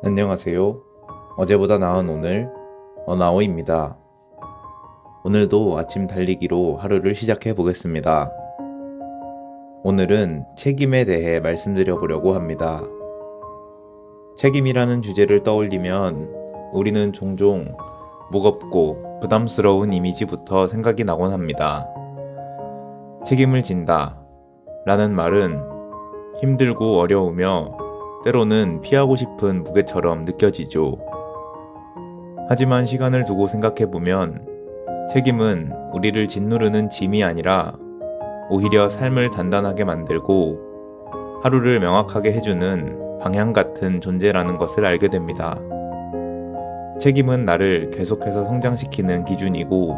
안녕하세요. 어제보다 나은 오늘 어나오입니다. 오늘도 아침 달리기로 하루를 시작해 보겠습니다. 오늘은 책임에 대해 말씀드려 보려고 합니다. 책임이라는 주제를 떠올리면 우리는 종종 무겁고 부담스러운 이미지부터 생각이 나곤 합니다. 책임을 진다 라는 말은 힘들고 어려우며 때로는 피하고 싶은 무게처럼 느껴지죠. 하지만 시간을 두고 생각해보면 책임은 우리를 짓누르는 짐이 아니라 오히려 삶을 단단하게 만들고 하루를 명확하게 해주는 방향 같은 존재라는 것을 알게 됩니다. 책임은 나를 계속해서 성장시키는 기준이고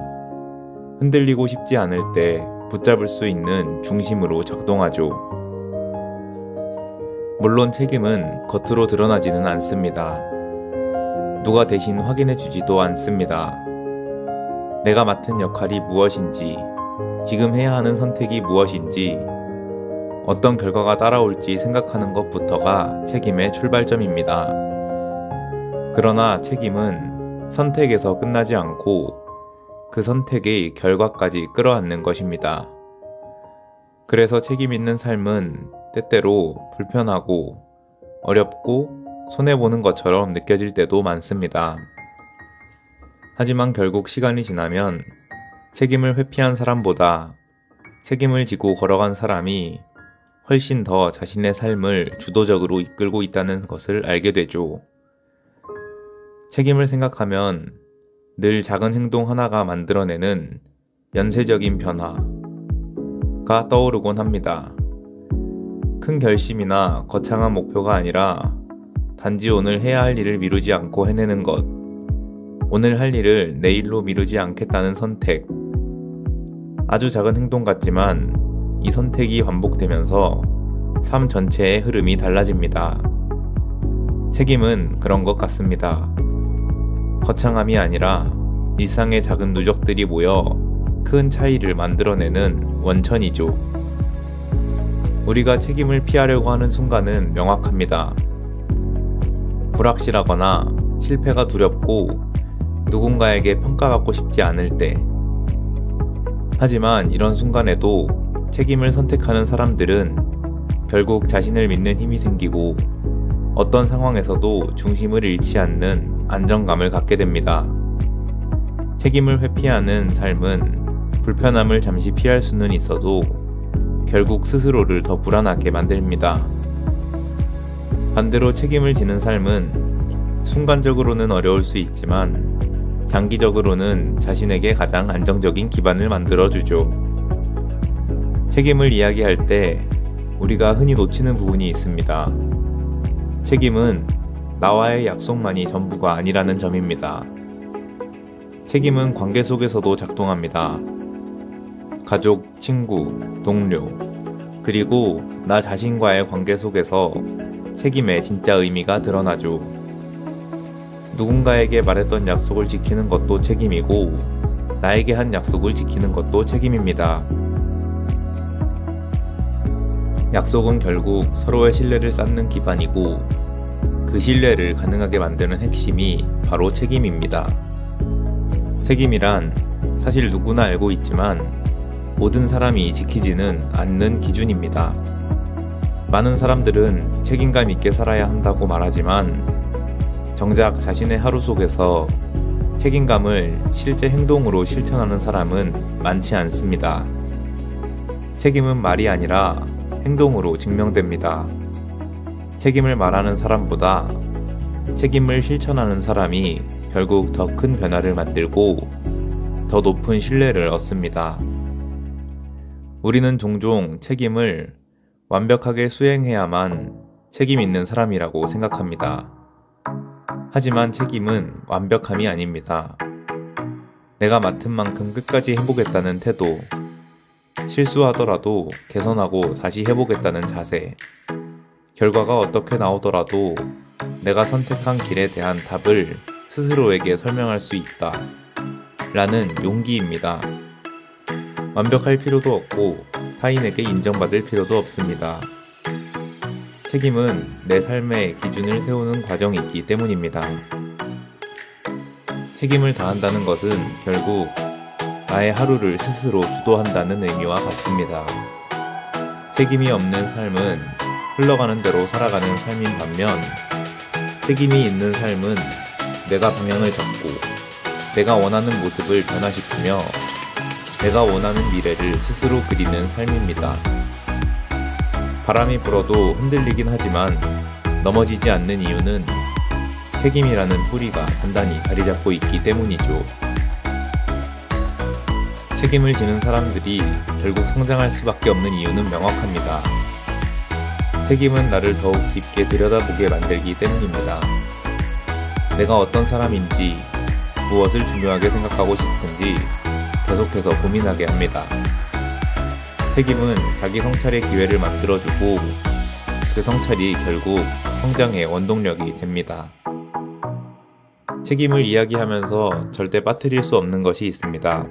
흔들리고 싶지 않을 때 붙잡을 수 있는 중심으로 작동하죠. 물론 책임은 겉으로 드러나지는 않습니다. 누가 대신 확인해 주지도 않습니다. 내가 맡은 역할이 무엇인지, 지금 해야 하는 선택이 무엇인지, 어떤 결과가 따라올지 생각하는 것부터가 책임의 출발점입니다. 그러나 책임은 선택에서 끝나지 않고 그 선택의 결과까지 끌어안는 것입니다. 그래서 책임 있는 삶은 때때로 불편하고 어렵고 손해보는 것처럼 느껴질 때도 많습니다. 하지만 결국 시간이 지나면 책임을 회피한 사람보다 책임을 지고 걸어간 사람이 훨씬 더 자신의 삶을 주도적으로 이끌고 있다는 것을 알게 되죠. 책임을 생각하면 늘 작은 행동 하나가 만들어내는 연쇄적인 변화가 떠오르곤 합니다. 큰 결심이나 거창한 목표가 아니라 단지 오늘 해야 할 일을 미루지 않고 해내는 것, 오늘 할 일을 내일로 미루지 않겠다는 선택. 아주 작은 행동 같지만 이 선택이 반복되면서 삶 전체의 흐름이 달라집니다. 책임은 그런 것 같습니다. 거창함이 아니라 일상의 작은 누적들이 모여 큰 차이를 만들어내는 원천이죠. 우리가 책임을 피하려고 하는 순간은 명확합니다. 불확실하거나 실패가 두렵고 누군가에게 평가받고 싶지 않을 때. 하지만 이런 순간에도 책임을 선택하는 사람들은 결국 자신을 믿는 힘이 생기고 어떤 상황에서도 중심을 잃지 않는 안정감을 갖게 됩니다. 책임을 회피하는 삶은 불편함을 잠시 피할 수는 있어도 결국 스스로를 더 불안하게 만듭니다. 반대로 책임을 지는 삶은 순간적으로는 어려울 수 있지만 장기적으로는 자신에게 가장 안정적인 기반을 만들어주죠. 책임을 이야기할 때 우리가 흔히 놓치는 부분이 있습니다. 책임은 나와의 약속만이 전부가 아니라는 점입니다. 책임은 관계 속에서도 작동합니다. 가족, 친구, 동료, 그리고 나 자신과의 관계 속에서 책임의 진짜 의미가 드러나죠. 누군가에게 말했던 약속을 지키는 것도 책임이고 나에게 한 약속을 지키는 것도 책임입니다. 약속은 결국 서로의 신뢰를 쌓는 기반이고 그 신뢰를 가능하게 만드는 핵심이 바로 책임입니다. 책임이란 사실 누구나 알고 있지만 모든 사람이 지키지는 않는 기준입니다. 많은 사람들은 책임감 있게 살아야 한다고 말하지만 정작 자신의 하루 속에서 책임감을 실제 행동으로 실천하는 사람은 많지 않습니다. 책임은 말이 아니라 행동으로 증명됩니다. 책임을 말하는 사람보다 책임을 실천하는 사람이 결국 더 큰 변화를 만들고 더 높은 신뢰를 얻습니다. 우리는 종종 책임을 완벽하게 수행해야만 책임 있는 사람이라고 생각합니다. 하지만 책임은 완벽함이 아닙니다. 내가 맡은 만큼 끝까지 해보겠다는 태도, 실수하더라도 개선하고 다시 해보겠다는 자세, 결과가 어떻게 나오더라도 내가 선택한 길에 대한 답을 스스로에게 설명할 수 있다 라는 용기입니다. 완벽할 필요도 없고 타인에게 인정받을 필요도 없습니다. 책임은 내 삶의 기준을 세우는 과정이기 때문입니다. 책임을 다한다는 것은 결국 나의 하루를 스스로 주도한다는 의미와 같습니다. 책임이 없는 삶은 흘러가는 대로 살아가는 삶인 반면, 책임이 있는 삶은 내가 방향을 잡고 내가 원하는 모습을 변화시키며 내가 원하는 미래를 스스로 그리는 삶입니다. 바람이 불어도 흔들리긴 하지만 넘어지지 않는 이유는 책임이라는 뿌리가 단단히 자리 잡고 있기 때문이죠. 책임을 지는 사람들이 결국 성장할 수밖에 없는 이유는 명확합니다. 책임은 나를 더욱 깊게 들여다보게 만들기 때문입니다. 내가 어떤 사람인지, 무엇을 중요하게 생각하고 싶은지 계속해서 고민하게 합니다. 책임은 자기 성찰의 기회를 만들어주고 그 성찰이 결국 성장의 원동력이 됩니다. 책임을 이야기하면서 절대 빠뜨릴 수 없는 것이 있습니다.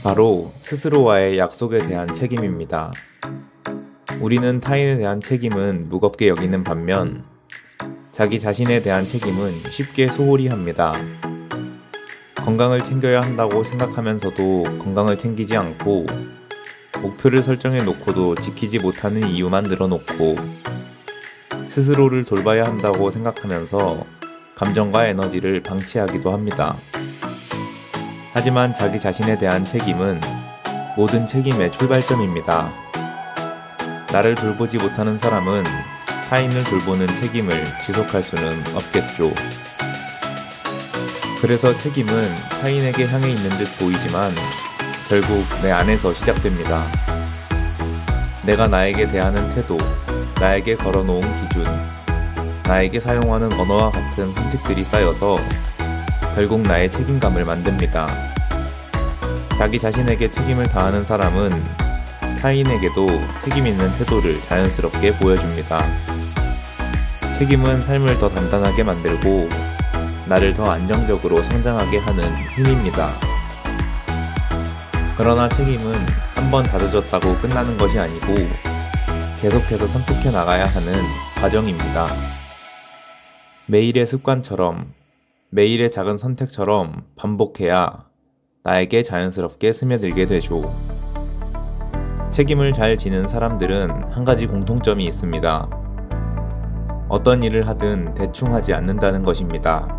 바로 스스로와의 약속에 대한 책임입니다. 우리는 타인에 대한 책임은 무겁게 여기는 반면 자기 자신에 대한 책임은 쉽게 소홀히 합니다. 건강을 챙겨야 한다고 생각하면서도 건강을 챙기지 않고 목표를 설정해 놓고도 지키지 못하는 이유만 늘어놓고 스스로를 돌봐야 한다고 생각하면서 감정과 에너지를 방치하기도 합니다. 하지만 자기 자신에 대한 책임은 모든 책임의 출발점입니다. 나를 돌보지 못하는 사람은 타인을 돌보는 책임을 지속할 수는 없겠죠. 그래서 책임은 타인에게 향해 있는 듯 보이지만 결국 내 안에서 시작됩니다. 내가 나에게 대하는 태도, 나에게 걸어놓은 기준, 나에게 사용하는 언어와 같은 선택들이 쌓여서 결국 나의 책임감을 만듭니다. 자기 자신에게 책임을 다하는 사람은 타인에게도 책임 있는 태도를 자연스럽게 보여줍니다. 책임은 삶을 더 단단하게 만들고 나를 더 안정적으로 성장하게 하는 힘입니다. 그러나 책임은 한번 다져졌다고 끝나는 것이 아니고 계속해서 선택해 나가야 하는 과정입니다. 매일의 습관처럼, 매일의 작은 선택처럼 반복해야 나에게 자연스럽게 스며들게 되죠. 책임을 잘 지는 사람들은 한 가지 공통점이 있습니다. 어떤 일을 하든 대충 하지 않는다는 것입니다.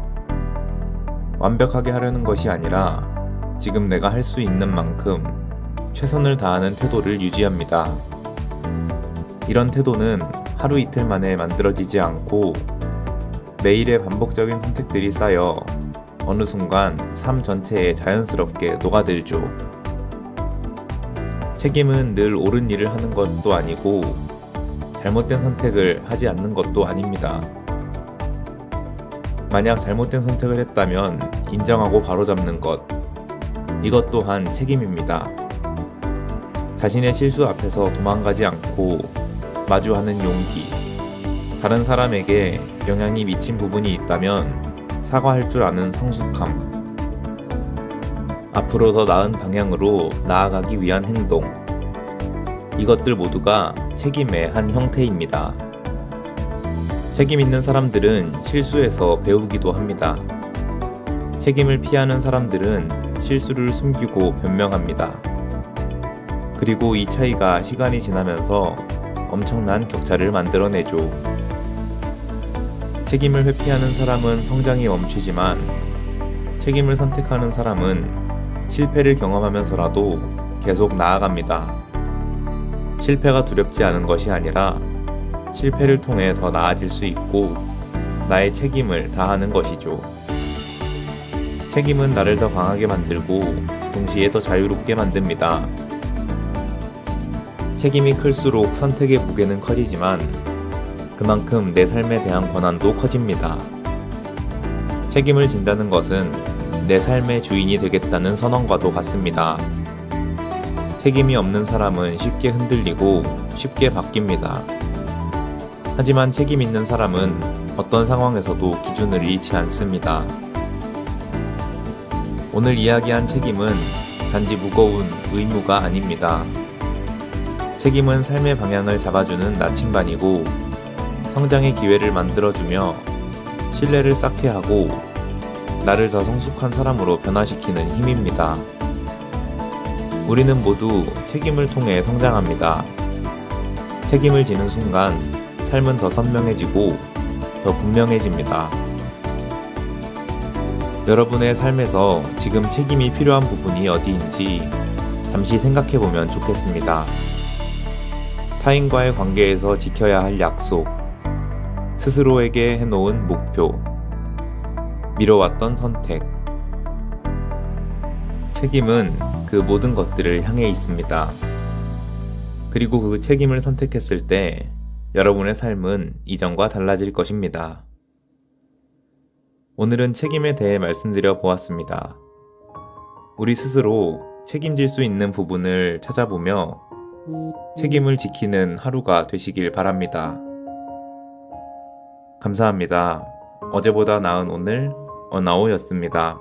완벽하게 하려는 것이 아니라 지금 내가 할 수 있는 만큼 최선을 다하는 태도를 유지합니다. 이런 태도는 하루 이틀 만에 만들어지지 않고 매일의 반복적인 선택들이 쌓여 어느 순간 삶 전체에 자연스럽게 녹아들죠. 책임은 늘 옳은 일을 하는 것도 아니고 잘못된 선택을 하지 않는 것도 아닙니다. 만약 잘못된 선택을 했다면 인정하고 바로잡는 것, 이것 또한 책임입니다. 자신의 실수 앞에서 도망가지 않고 마주하는 용기, 다른 사람에게 영향이 미친 부분이 있다면 사과할 줄 아는 성숙함, 앞으로 더 나은 방향으로 나아가기 위한 행동, 이것들 모두가 책임의 한 형태입니다. 책임 있는 사람들은 실수에서 배우기도 합니다. 책임을 피하는 사람들은 실수를 숨기고 변명합니다. 그리고 이 차이가 시간이 지나면서 엄청난 격차를 만들어내죠. 책임을 회피하는 사람은 성장이 멈추지만 책임을 선택하는 사람은 실패를 경험하면서라도 계속 나아갑니다. 실패가 두렵지 않은 것이 아니라 실패를 통해 더 나아질 수 있고 나의 책임을 다하는 것이죠. 책임은 나를 더 강하게 만들고 동시에 더 자유롭게 만듭니다. 책임이 클수록 선택의 무게는 커지지만 그만큼 내 삶에 대한 권한도 커집니다. 책임을 진다는 것은 내 삶의 주인이 되겠다는 선언과도 같습니다. 책임이 없는 사람은 쉽게 흔들리고 쉽게 바뀝니다. 하지만 책임 있는 사람은 어떤 상황에서도 기준을 잃지 않습니다. 오늘 이야기한 책임은 단지 무거운 의무가 아닙니다. 책임은 삶의 방향을 잡아주는 나침반이고 성장의 기회를 만들어주며 신뢰를 쌓게 하고 나를 더 성숙한 사람으로 변화시키는 힘입니다. 우리는 모두 책임을 통해 성장합니다. 책임을 지는 순간 삶은 더 선명해지고 더 분명해집니다. 여러분의 삶에서 지금 책임이 필요한 부분이 어디인지 잠시 생각해보면 좋겠습니다. 타인과의 관계에서 지켜야 할 약속, 스스로에게 해놓은 목표, 미뤄왔던 선택. 책임은 그 모든 것들을 향해 있습니다. 그리고 그 책임을 선택했을 때 여러분의 삶은 이전과 달라질 것입니다. 오늘은 책임에 대해 말씀드려 보았습니다. 우리 스스로 책임질 수 있는 부분을 찾아보며 책임을 지키는 하루가 되시길 바랍니다. 감사합니다. 어제보다 나은 오늘, 어나오였습니다.